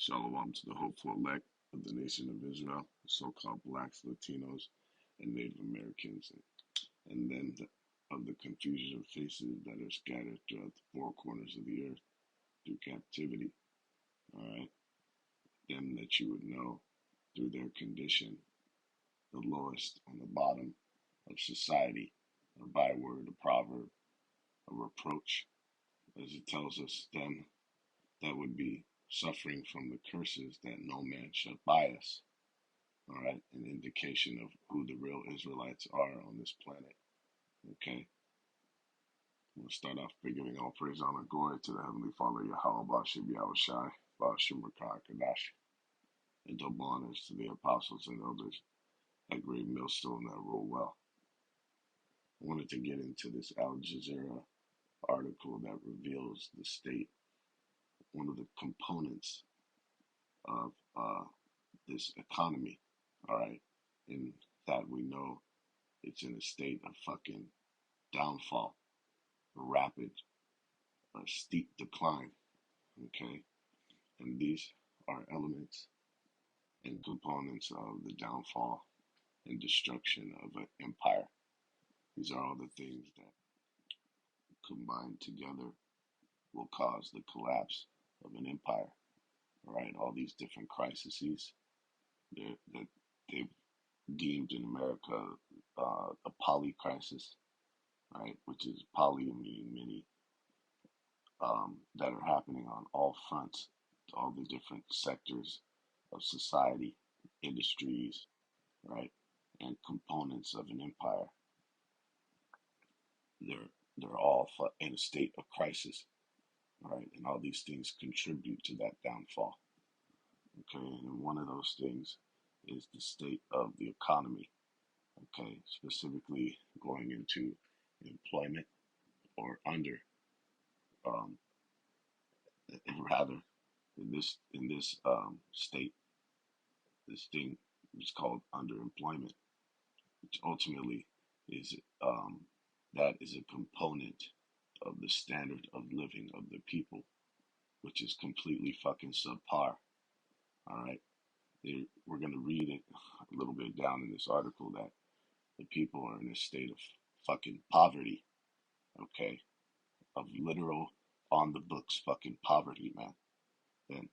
Shalom to the hopeful elect of the nation of Israel, the so-called blacks, Latinos, and Native Americans, and then of the confusion of faces that are scattered throughout the four corners of the earth through captivity. All right, them that you would know through their condition, the lowest on the bottom of society, a byword, a proverb, a reproach, as it tells us, them that would be suffering from the curses that no man shall buy us. All right, an indication of who the real Israelites are on this planet. Okay, we'll start off by giving all praise, honor, glory to the Heavenly Father, Yahweh, Bashem, Yahushai, Bashem, Rakah, Kadash, and double honors to the apostles and elders, that great millstone that roll well. I wanted to get into this Al Jazeera article that reveals the state, one of the components of this economy, all right, and that we know it's in a state of fucking downfall, rapid, steep decline, okay, and these are elements and components of the downfall and destruction of an empire. These are all the things that combined together will cause the collapse of an empire, all right, all these different crises that they've deemed in America a poly crisis, right, which is poly meaning many, that are happening on all fronts, all the different sectors of society, industries, right, and components of an empire. They're all in a state of crisis, right, and all these things contribute to that downfall. Okay, and one of those things is the state of the economy. Okay, specifically going into employment or under, um, rather in this state, this thing is called underemployment, which ultimately is that is a component of the standard of living of the people, which is completely fucking subpar. All right, we're gonna read it a little bit down in this article that the people are in a state of fucking poverty. Okay, of literal on the books fucking poverty, man. And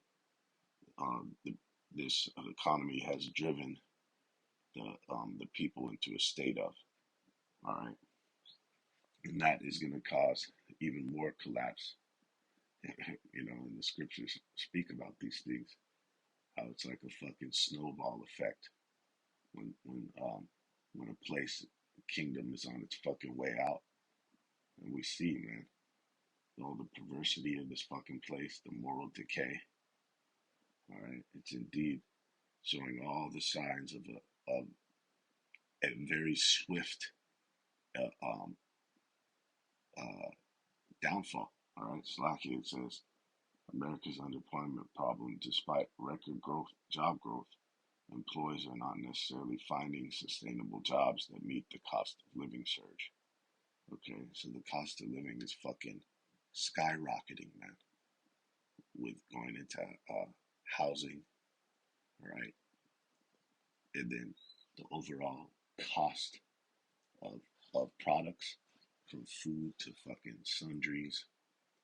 this economy has driven the people into a state of, all right, and that is going to cause even more collapse. And the scriptures speak about these things, how it's like a fucking snowball effect when a place, kingdom is on its fucking way out, and we see, man, all the perversity of this fucking place, the moral decay. All right, it's indeed showing all the signs of a very swift uh, um, uh, downfall. All right, Slacky, it says America's unemployment problem, despite record growth, job growth, employees are not necessarily finding sustainable jobs that meet the cost of living surge. Okay, so the cost of living is fucking skyrocketing, man, with going into housing, right? And then the overall cost of products, from food to fucking sundries.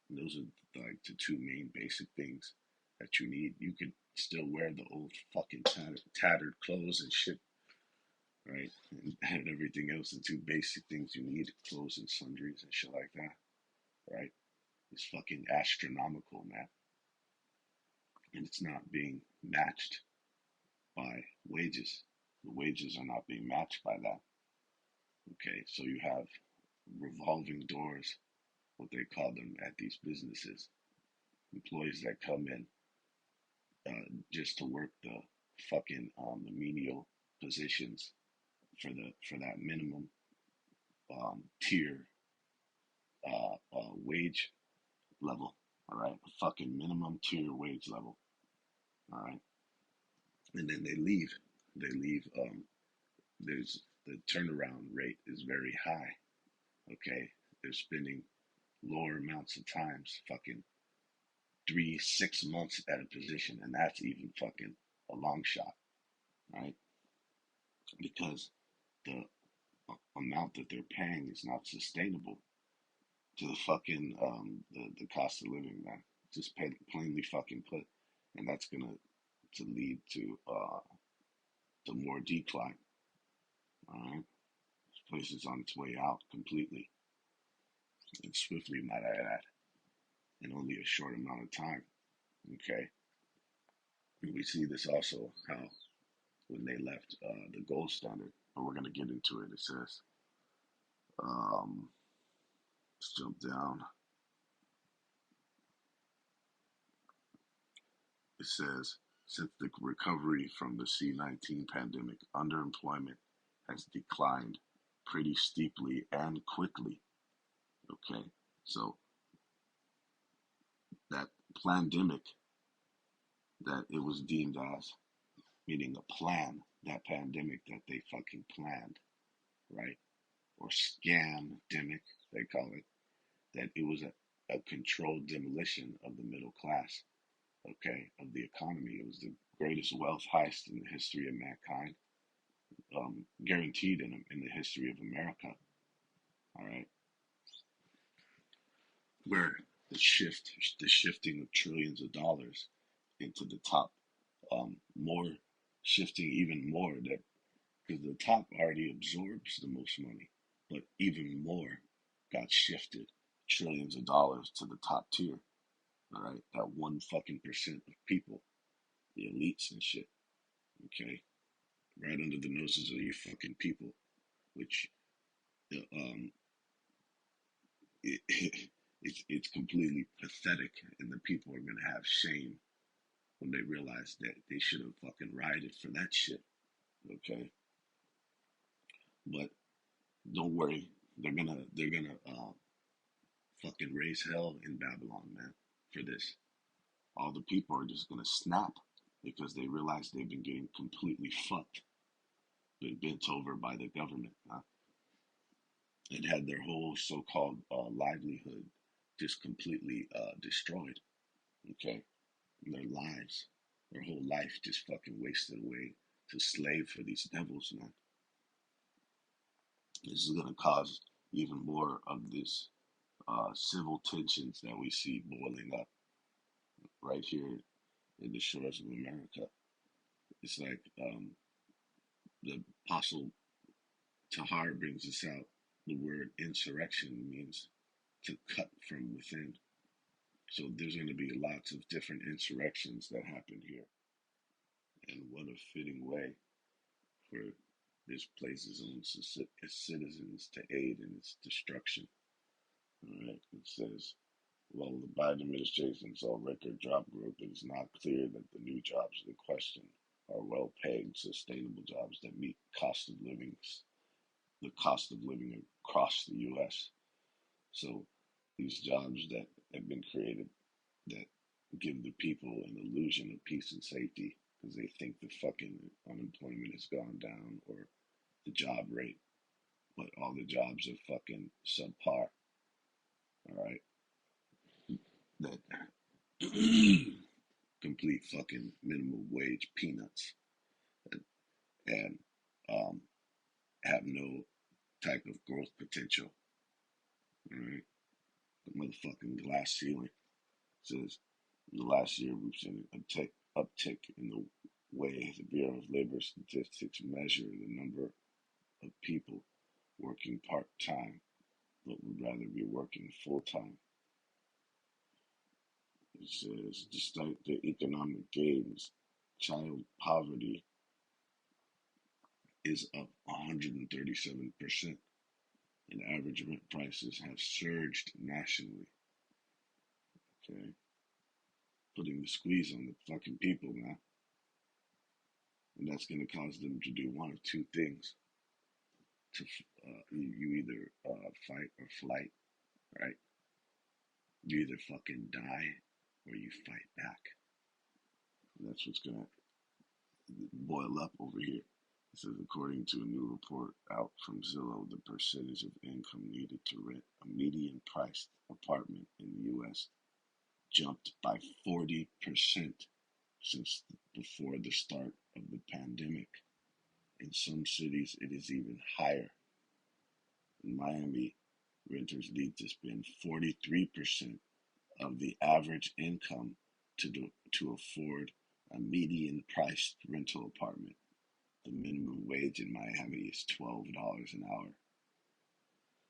And those are like the two main basic things that you need. You can still wear the old fucking tattered clothes and shit, right? And everything else, the two basic things you need, clothes and sundries and shit like that, right? It's fucking astronomical, man. And it's not being matched by wages. The wages are not being matched by that. Okay, so you have revolving doors, what they call them at these businesses. Employees that come in just to work the fucking the menial positions for that minimum tier wage level. All right, a fucking minimum tier wage level. All right, and then they leave. They leave. There's the turnaround rate is very high. Okay, they're spending lower amounts of times fucking 3, 6 months at a position, and that's even fucking a long shot, right? Because the amount that they're paying is not sustainable to the fucking the cost of living, man. Just plainly fucking put, and that's gonna to lead to more decline. All right, this place is on its way out completely and swiftly, might I add, in only a short amount of time. Okay, and we see this also how when they left the gold standard, but we're gonna get into it. It says, um, let's jump down. It says, since the recovery from the C-19 pandemic, underemployment has declined pretty steeply and quickly. Okay, so that pandemic that it was deemed as, meaning a plan, that pandemic that they fucking planned, right? Or scam-demic, they call it, that it was a controlled demolition of the middle class, okay, of the economy. It was the greatest wealth heist in the history of mankind, guaranteed in the history of America. All right, where the shifting of trillions of dollars into the top, more shifting even more that because the top already absorbs the most money, but even more got shifted trillions of dollars to the top tier. All right, that 1 fucking% of people, the elites and shit. Okay, right under the noses of your fucking people, which um, it's completely pathetic, and the people are gonna have shame when they realize that they should have fucking rioted for that shit. Okay, but don't worry, they're gonna fucking raise hell in Babylon, man, for this. All the people are just gonna snap because they realize they've been getting completely fucked, been bent over by the government, and had their whole so-called livelihood just completely destroyed. Okay, their lives, their whole life just fucking wasted away to slave for these devils, man. This is gonna cause even more of this civil tensions that we see boiling up right here in the shores of America. It's like the Apostle Tahar brings us out. The word insurrection means to cut from within. So there's going to be lots of different insurrections that happen here. And what a fitting way for this place's own citizens to aid in its destruction. All right, it says, while the Biden administration saw record job growth, it is not clear that the new jobs in question are well-paying, sustainable jobs that meet the cost of living across the U.S. So these jobs that have been created that give the people an illusion of peace and safety because they think the fucking unemployment has gone down or the job rate, but all the jobs are fucking subpar. All right, that complete fucking minimum wage peanuts and um, have no type of growth potential. All right, the motherfucking glass ceiling says in the last year we've seen an uptick in the way the Bureau of Labor Statistics measure the number of people working part time but would rather be working full time. It says, despite the economic gains, child poverty is up 137%, and average rent prices have surged nationally. Okay, putting the squeeze on the fucking people, man, and that's going to cause them to do one of two things: to you either fight or flight, right? You either fucking die or you fight back. And that's what's going to boil up over here. It says, according to a new report out from Zillow, the percentage of income needed to rent a median priced apartment in the U.S. jumped by 40% since before the start of the pandemic. In some cities, it is even higher. In Miami, renters need to spend 43% of the average income to afford a median priced rental apartment. The minimum wage in Miami is $12 an hour.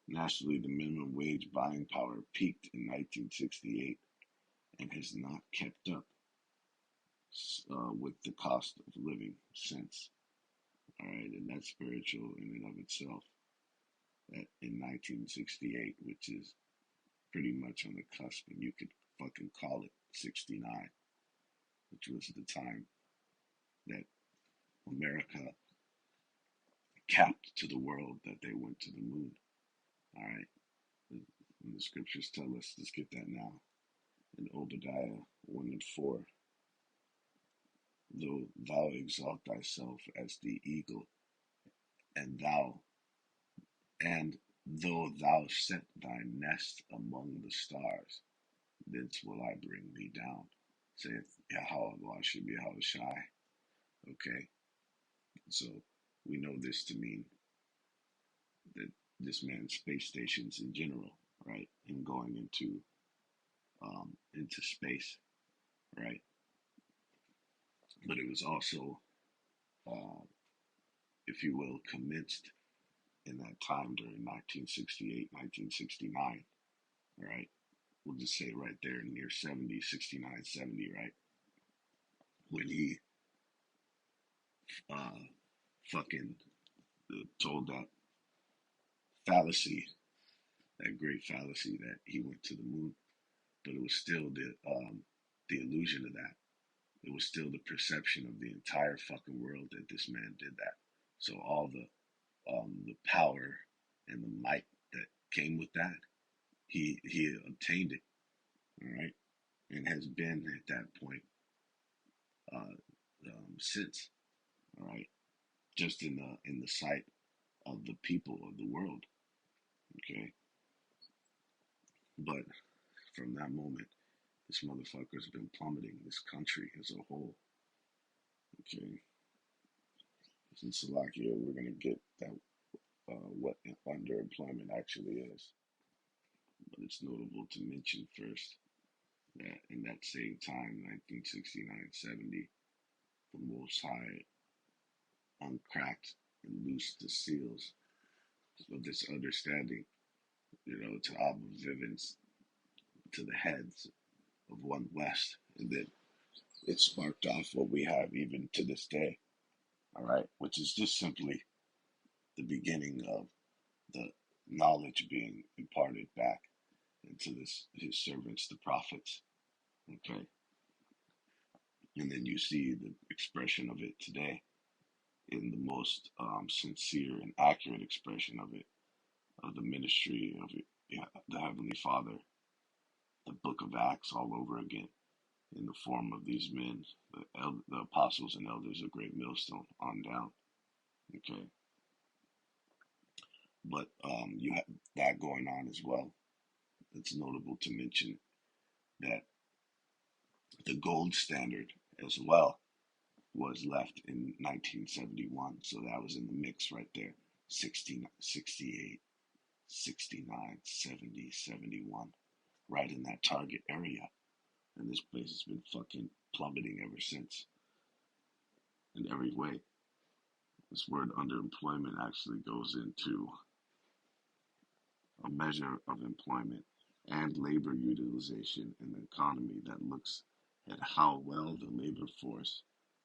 Nationally, the minimum wage buying power peaked in 1968 and has not kept up with the cost of living since. All right, and that's spiritual in and of itself. That in 1968, which is pretty much on the cusp, and you could fucking call it 69, which was the time that America capped to the world that they went to the moon. All right, and the scriptures tell us, let's get that now. In Obadiah 1 and 4, though thou exalt thyself as the eagle, and though thou set thy nest among the stars, thence will I bring thee down, saith Yahweh Shai. Okay, so we know this to mean that this man's space stations in general, right, and going into space, right. But it was also, uh, if you will, commenced in that time during 1968, 1969, right? We'll just say right there near 70, 69, 70, right? When he uh, fucking told that fallacy, that great fallacy that he went to the moon, but it was still the illusion of that. It was still the perception of the entire fucking world that this man did that. So all the power and the might that came with that, he obtained it, all right, and has been at that point uh, since, all right, just in the sight of the people of the world, okay. But from that moment, this motherfucker's been plummeting this country as a whole, okay. In Slovakia, we're gonna get that what underemployment actually is, but it's notable to mention first that in that same time, 1969-70, the Most High uncracked and loosed the seals of this understanding, to Abu Vivens, to the heads of One West, and then it sparked off what we have even to this day, all right, which is just simply the beginning of the knowledge being imparted back into his servants, the prophets, okay, and then you see the expression of it today in the most sincere and accurate expression of it, of the ministry of it, yeah, the Heavenly Father, the book of Acts all over again, in the form of these men, the apostles and elders of Great Millstone on down. Okay, but you have that going on as well. It's notable to mention that the gold standard as well was left in 1971, so that was in the mix right there. 60, 68, 69, 70, 71, right in that target area. And this place has been fucking plummeting ever since in every way. This word underemployment actually goes into a measure of employment and labor utilization in the economy that looks at how well the labor force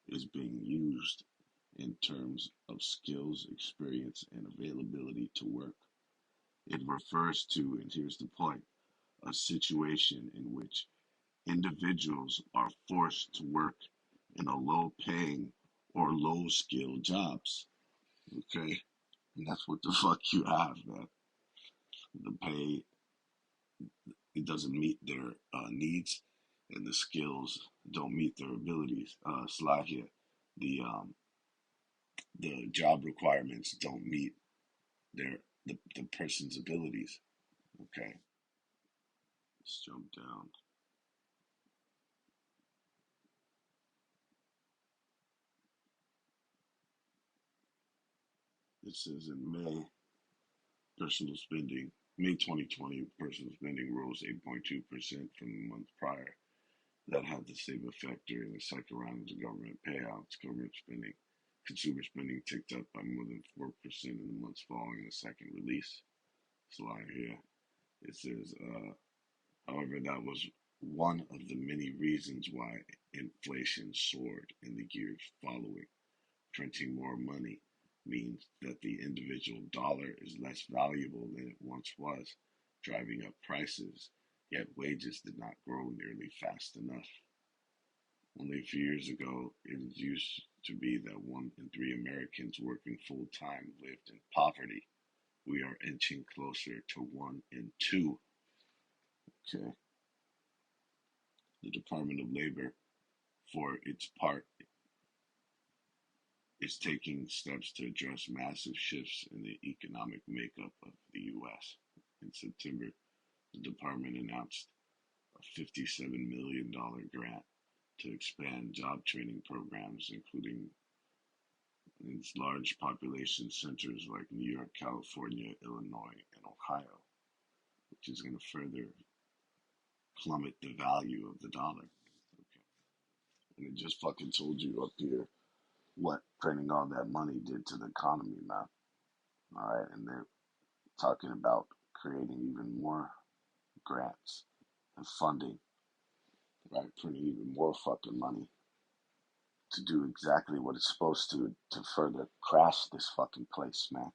is being used in terms of skills, experience, and availability to work. It refers to, and here's the point, a situation in which individuals are forced to work in a low paying or low skilled jobs. Okay? And that's what the fuck you have, man. The pay, it doesn't meet their needs, and the skills don't meet their abilities. Slakia, the job requirements don't meet the person's abilities. Okay, let's jump down. It says in personal spending, May 2020, personal spending rose 8.2% from the month prior. That had the same effect during the second round of the government payouts. Government spending, consumer spending ticked up by more than 4% in the months following the second release. It's a line here. It says, however, that was one of the many reasons why inflation soared in the years following. Printing more money means that the individual dollar is less valuable than it once was, driving up prices, yet wages did not grow nearly fast enough. Only a few years ago, it used to be that 1 in 3 Americans working full time lived in poverty. We are inching closer to 1 in 2. Okay. The Department of Labor, for its part, is taking steps to address massive shifts in the economic makeup of the U.S. In September, the department announced a $57 million grant to expand job training programs, including in large population centers like New York, California, Illinois, and Ohio, which is going to further plummet the value of the dollar. Okay. And it just fucking told you up here what printing all that money did to the economy, man. All right, and they're talking about creating even more grants and funding, right? Printing even more fucking money to do exactly what it's supposed to further crash this fucking place, man.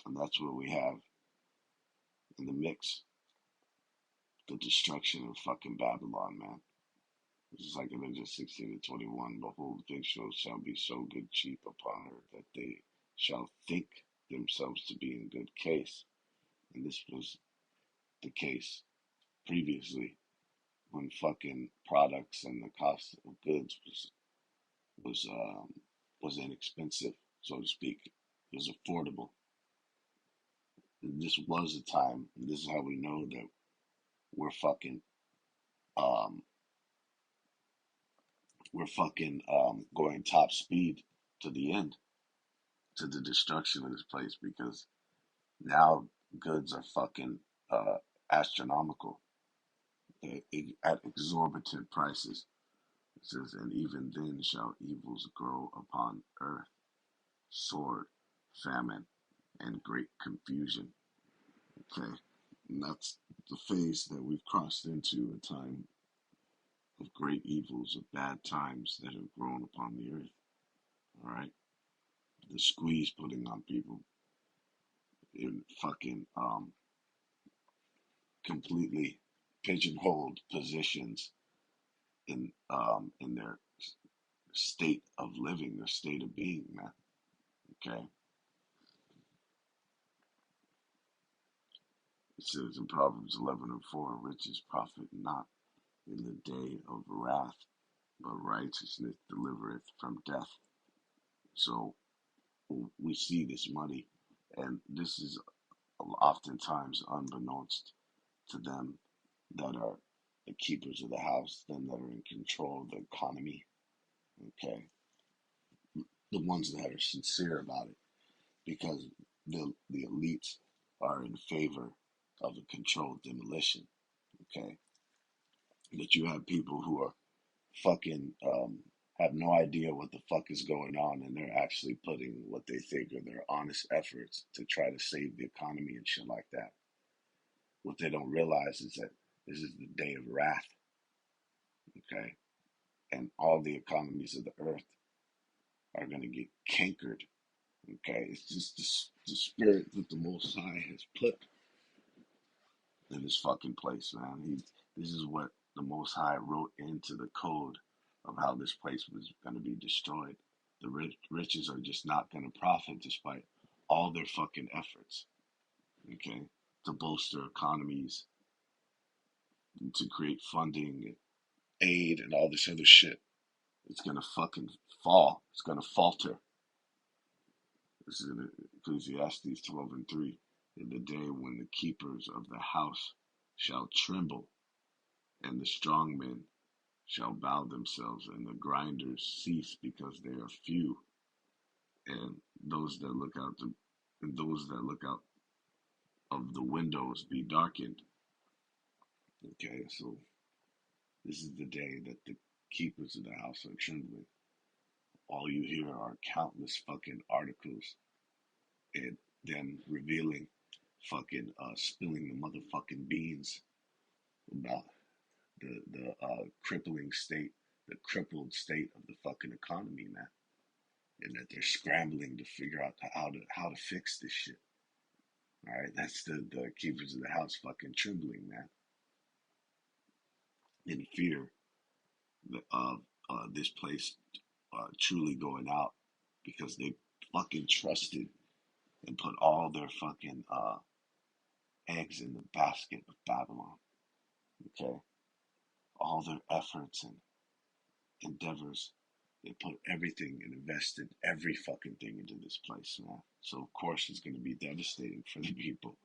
And that's what we have in the mix. The destruction of fucking Babylon, man. This is like Avengers 16 to 21. Behold, things shall be so good cheap upon her that they shall think themselves to be in good case. And this was the case previously when fucking products and the cost of goods was was inexpensive, so to speak. It was affordable. And this was a time. And this is how we know that we're fucking um, going top speed to the end, to the destruction of this place, because now goods are fucking astronomical, at exorbitant prices. It says, and even then shall evils grow upon earth, sword, famine, and great confusion. Okay, and that's the phase that we've crossed into, a time of great evils, of bad times that have grown upon the earth. All right, the squeeze putting on people in fucking completely pigeonholed positions in their state of living, their state of being, man. Okay, it says in Proverbs 11:4, riches profit not in the day of wrath, but righteousness delivereth from death. So we see this money, and this is oftentimes unbeknownst to them that are the keepers of the house, them that are in control of the economy. Okay, the ones that are sincere about it, because the elites are in favor of a controlled demolition. Okay, but you have people who are fucking have no idea what the fuck is going on, and they're actually putting what they think are their honest efforts to try to save the economy and shit like that. What they don't realize is that this is the day of wrath. Okay, and all the economies of the earth are going to get cankered. Okay, it's just the spirit that the Most High has put in this fucking place, man. This is what the Most High wrote into the code of how this place was going to be destroyed. The riches are just not going to profit despite all their fucking efforts, okay, to bolster economies, and to create funding, and aid, and all this other shit. It's going to fucking fall. It's going to falter. This is in Ecclesiastes 12:3. In the day when the keepers of the house shall tremble, and the strong men shall bow themselves, and the grinders cease because they are few, and those that look out the and those that look out of the windows be darkened. Okay, so this is the day that the keepers of the house are trembling. All you hear are countless fucking articles and them revealing fucking spilling the motherfucking beans about the crippled state of the fucking economy, man, and that they're scrambling to figure out how to fix this shit. All right, that's the keepers of the house fucking trembling, man, in fear of this place truly going out because they fucking trusted and put all their fucking eggs in the basket of Babylon. Okay, all their efforts and endeavors. They put everything and invested every fucking thing into this place, man. So of course it's gonna be devastating for the people,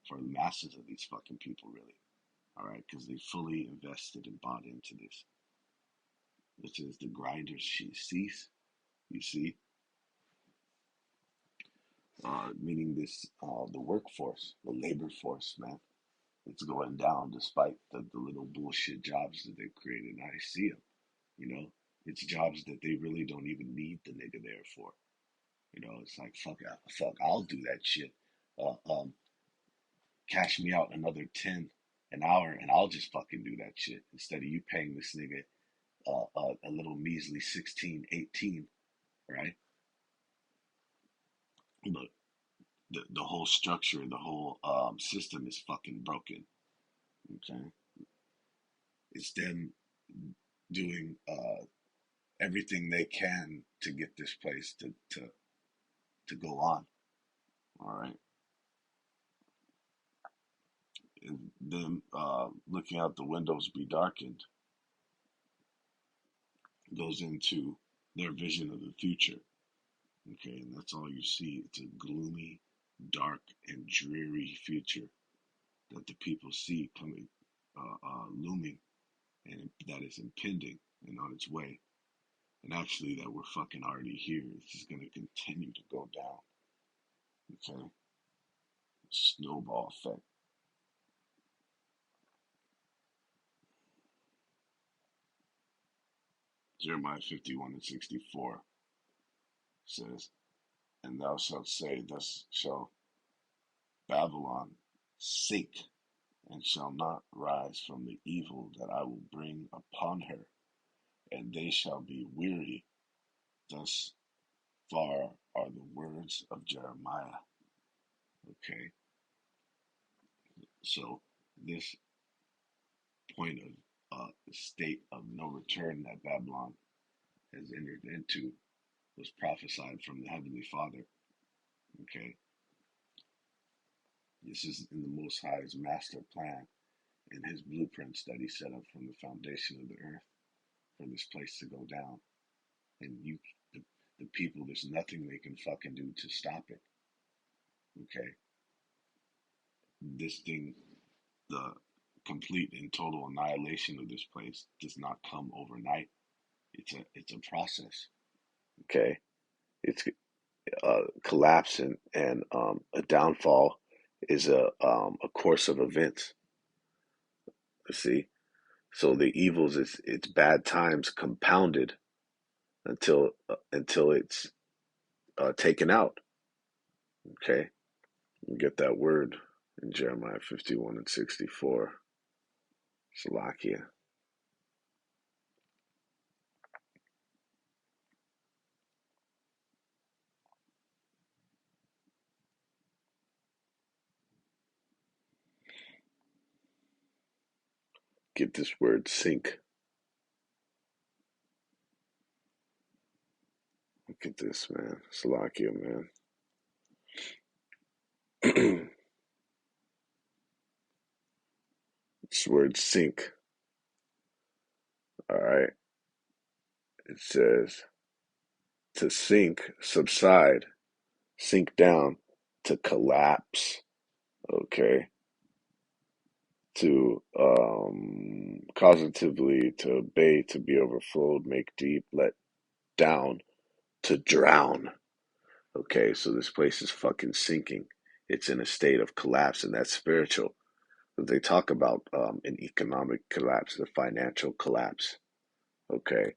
for the masses of these fucking people, really. All right, because they fully invested and bought into this, which is the grinders she cease. You see, meaning this the workforce, the labor force, man. It's going down despite the little bullshit jobs that they've created. And I see them, you know. It's jobs that they really don't even need the nigga there for. You know, it's like fuck, I'll do that shit. Uh, um, Cash me out another 10 an hour, and I'll just fucking do that shit instead of you paying this nigga a little measly 16, 18, right? But the whole structure, the whole system is fucking broken. Okay, it's them doing everything they can to get this place to go on. All right, and then looking out the windows be darkened goes into their vision of the future. Okay, and that's all you see. It's a gloomy, dark, and dreary future that the people see coming, looming, and that is impending and on its way. And actually, that we're fucking already here. It's just going to continue to go down. Okay, snowball effect. Jeremiah 51:64 says, "And thou shalt say, Thus shall Babylon sink, and shall not rise from the evil that I will bring upon her, and they shall be weary." Thus far are the words of Jeremiah. Okay, so this point of state of no return that Babylon has entered into was prophesied from the Heavenly Father. Okay, this is in the Most High's master plan and his blueprints that he set up from the foundation of the earth for this place to go down. And the people, there's nothing they can fucking do to stop it. Okay, this thing, the complete and total annihilation of this place does not come overnight. It's a process. Okay, it's collapse and a downfall is a course of events. You see, so the evils is it's bad times compounded until it's taken out. Okay, you get that word in Jeremiah 51:64. Salakia. Get this word sink. Look at this, man. Salakia, man. This word sink. All right. It says to sink, subside, sink down, to collapse. Okay. To causatively, to abate, to be overflowed, make deep, let down, to drown. Okay, so this place is fucking sinking. It's in a state of collapse, and that's spiritual. They talk about an economic collapse, the financial collapse. Okay,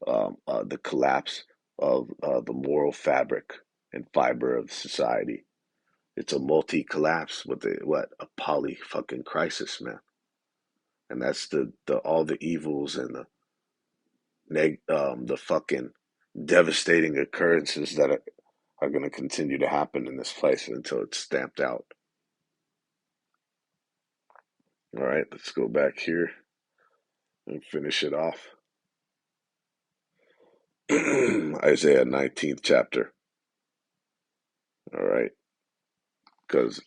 the collapse of the moral fabric and fiber of society. It's a multi collapse with a what a poly fucking crisis, man. And that's the all the evils and the fucking devastating occurrences that are going to continue to happen in this place until it's stamped out. All right, let's go back here and finish it off. Isaiah 19th chapter. All right, because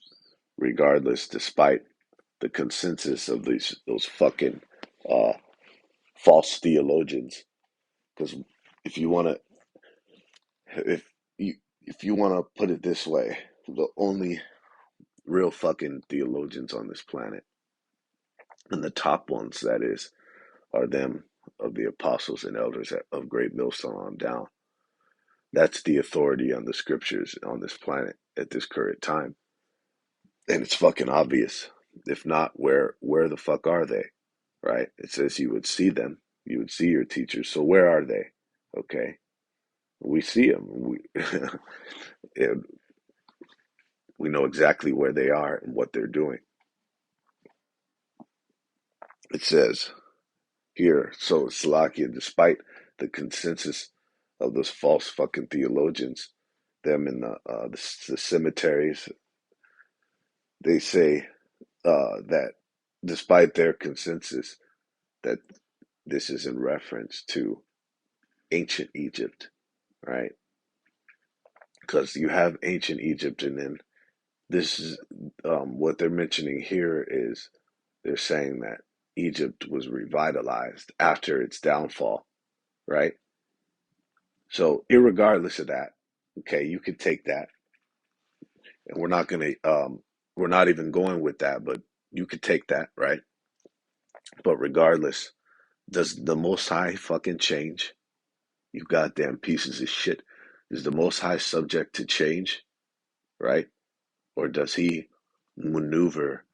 regardless, despite the consensus of those fucking uh, false theologians, because if you want to, if you if you want to put it this way, the only real fucking theologians on this planet, and the top ones, that is, are them of the apostles and elders of Great Millstone on down. That's the authority on the scriptures on this planet at this current time. And it's fucking obvious. If not, where the fuck are they? Right? It says you would see them. You would see your teachers. So where are they? Okay. We see them. We know exactly where they are and what they're doing. It says here, so Salakia, despite the consensus of those false fucking theologians, them in the cemeteries, they say that despite their consensus, that this is in reference to ancient Egypt, right? Because you have ancient Egypt, and then this is what they're mentioning here is they're saying that Egypt was revitalized after its downfall, right? So, irregardless of that, okay, you could take that, and we're not even going with that, but you could take that, right? But regardless, does the Most High fucking change? You goddamn pieces of shit. Is the Most High subject to change, right? Or does he maneuver?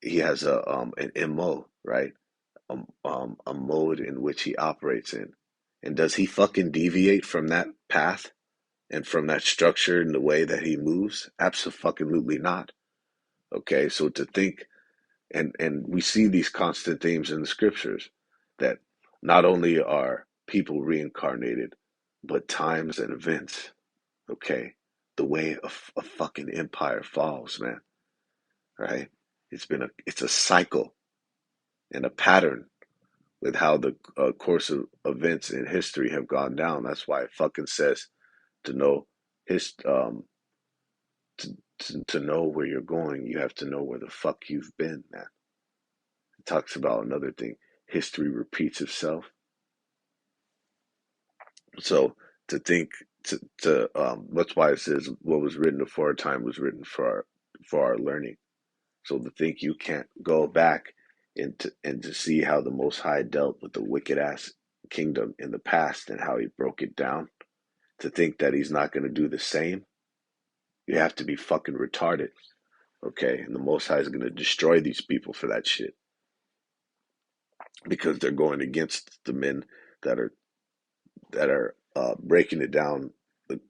He has an MO, right? A mode in which he operates in, and does he fucking deviate from that path and from that structure in the way that he moves? Absolutely not. Okay, so to think, and we see these constant themes in the scriptures that not only are people reincarnated, but times and events. Okay, the way a fucking empire falls, man. Right? It's a cycle and a pattern with how the course of events in history have gone down. That's why it fucking says to know his to know where you're going, you have to know where the fuck you've been, man. It talks about another thing. History repeats itself. So to think to that's why it says what was written before our time was written for our learning. So to think you can't go back and to see how the Most High dealt with the wicked ass kingdom in the past and how he broke it down, to think that he's not going to do the same, you have to be fucking retarded. Okay, and the Most High is going to destroy these people for that shit because they're going against the men that are breaking it down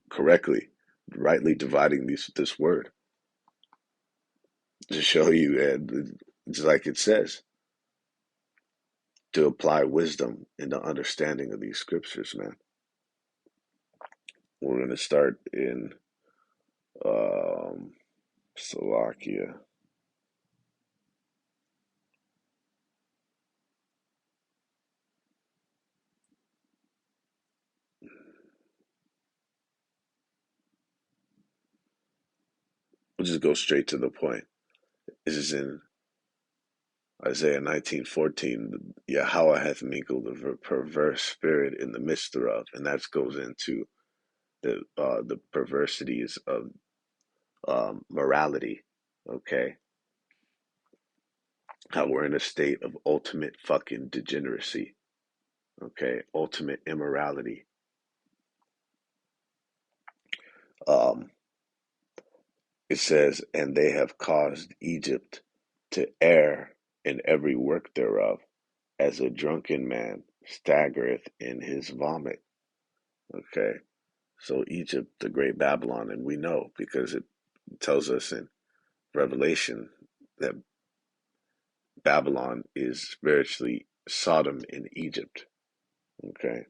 correctly, rightly dividing this word to show you, and it's like it says, to apply wisdom in the understanding of these scriptures, man. We're going to start in Slovakia. We'll just go straight to the point. This is in Isaiah 19:14. Yahweh hath mingled a perverse spirit in the midst thereof, and that goes into the perversities of morality. Okay, how we're in a state of ultimate fucking degeneracy. Okay, ultimate immorality. Um, it says, and they have caused Egypt to err in every work thereof, as a drunken man staggereth in his vomit. Okay, so Egypt, the great Babylon, and we know because it tells us in Revelation that Babylon is spiritually Sodom in Egypt. Okay,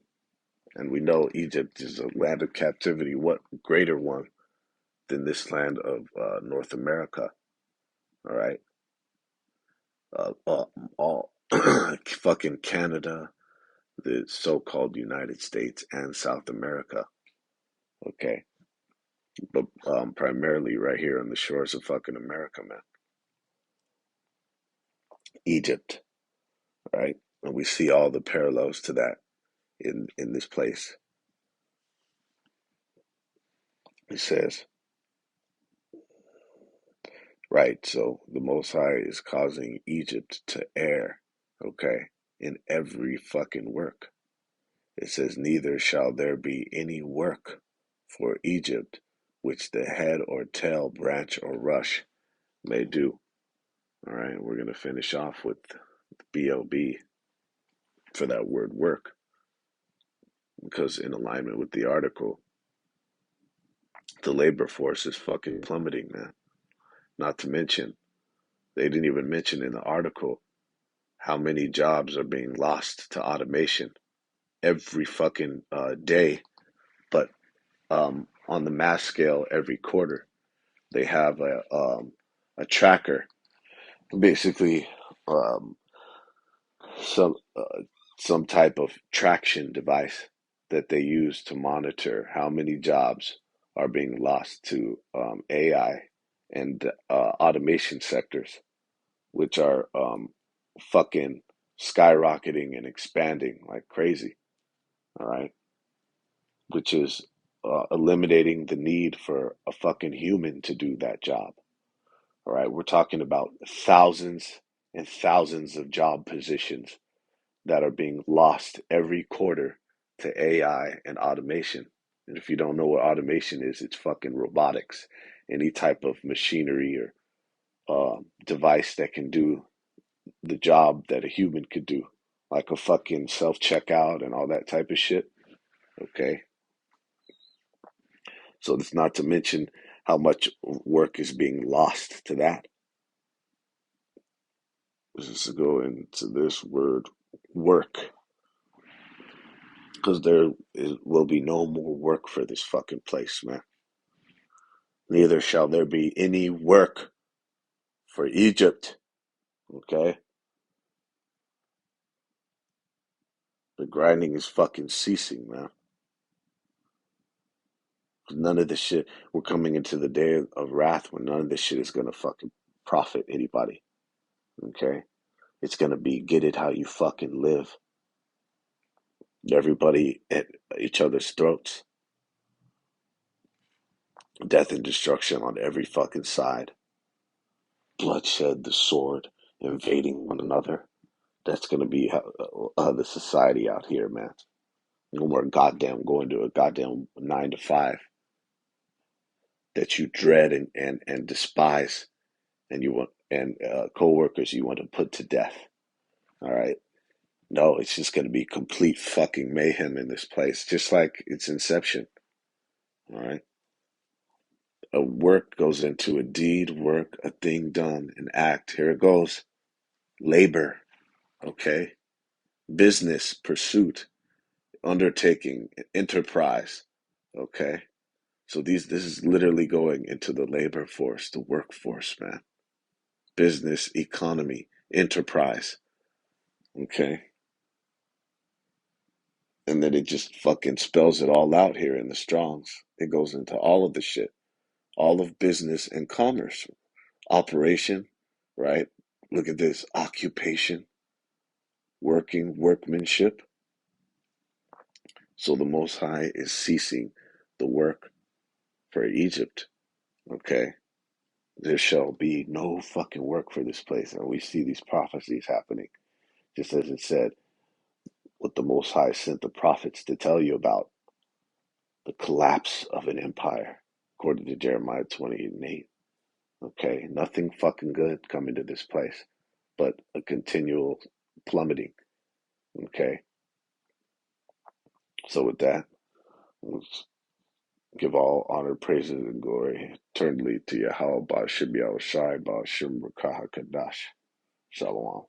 and we know Egypt is a land of captivity. What greater one than this land of North America? All right, all fucking Canada, the so-called United States, and South America. Okay, but primarily right here on the shores of fucking America, man. Egypt, right? And we see all the parallels to that in this place. It says, right, so the Most High is causing Egypt to err, okay, in every fucking work. It says, neither shall there be any work for Egypt which the head or tail, branch or rush may do. All right, we're going to finish off with BLB for that word work because, in alignment with the article, the labor force is fucking plummeting, man. Not to mention, they didn't even mention in the article how many jobs are being lost to automation every fucking day, but on the mass scale every quarter. They have a tracker, basically um, some some type of traction device that they use to monitor how many jobs are being lost to AI and automation sectors, which are fucking skyrocketing and expanding like crazy. All right, which is eliminating the need for a fucking human to do that job. All right, we're talking about thousands and thousands of job positions that are being lost every quarter to AI and automation. And if you don't know what automation is, it's fucking robotics, any type of machinery or device that can do the job that a human could do, like a fucking self checkout and all that type of shit. Okay, so it's not to mention how much work is being lost to that. Let's just go into this word work, because will be no more work for this fucking place, man. Neither shall there be any work for Egypt. Okay? The grinding is fucking ceasing, man. None of this shit, we're coming into the day of wrath when none of this shit is gonna fucking profit anybody. Okay? It's gonna be get it how you fucking live. Everybody at each other's throats. Death and destruction on every fucking side. Bloodshed, the sword, invading one another. That's gonna be the society out here, man. No more goddamn going to a goddamn 9 to 5 that you dread and despise, and you want and coworkers you want to put to death. All right. No, it's just going to be complete fucking mayhem in this place, just like its inception. All right. A work goes into a deed, work, a thing done, an act. Here it goes. Labor. Okay. Business, pursuit, undertaking, enterprise. Okay. So this is literally going into the labor force, the workforce, man. Business, economy, enterprise. Okay. And then it just fucking spells it all out here in the Strongs. It goes into all of the shit, all of business and commerce, operation, right? Look at this occupation, working, workmanship. So the Most High is ceasing the work for Egypt. Okay. There shall be no fucking work for this place. And we see these prophecies happening, just as it said, what the Most High sent the prophets to tell you about the collapse of an empire. according to Jeremiah 28 and 8. Okay, nothing fucking good coming to this place, but a continual plummeting. Okay, so with that, let's give all honor, praises, and glory eternally to Yahweh, Ba'ashim Yahushai, Ba'ashim Rakaha Kadash. Shalom.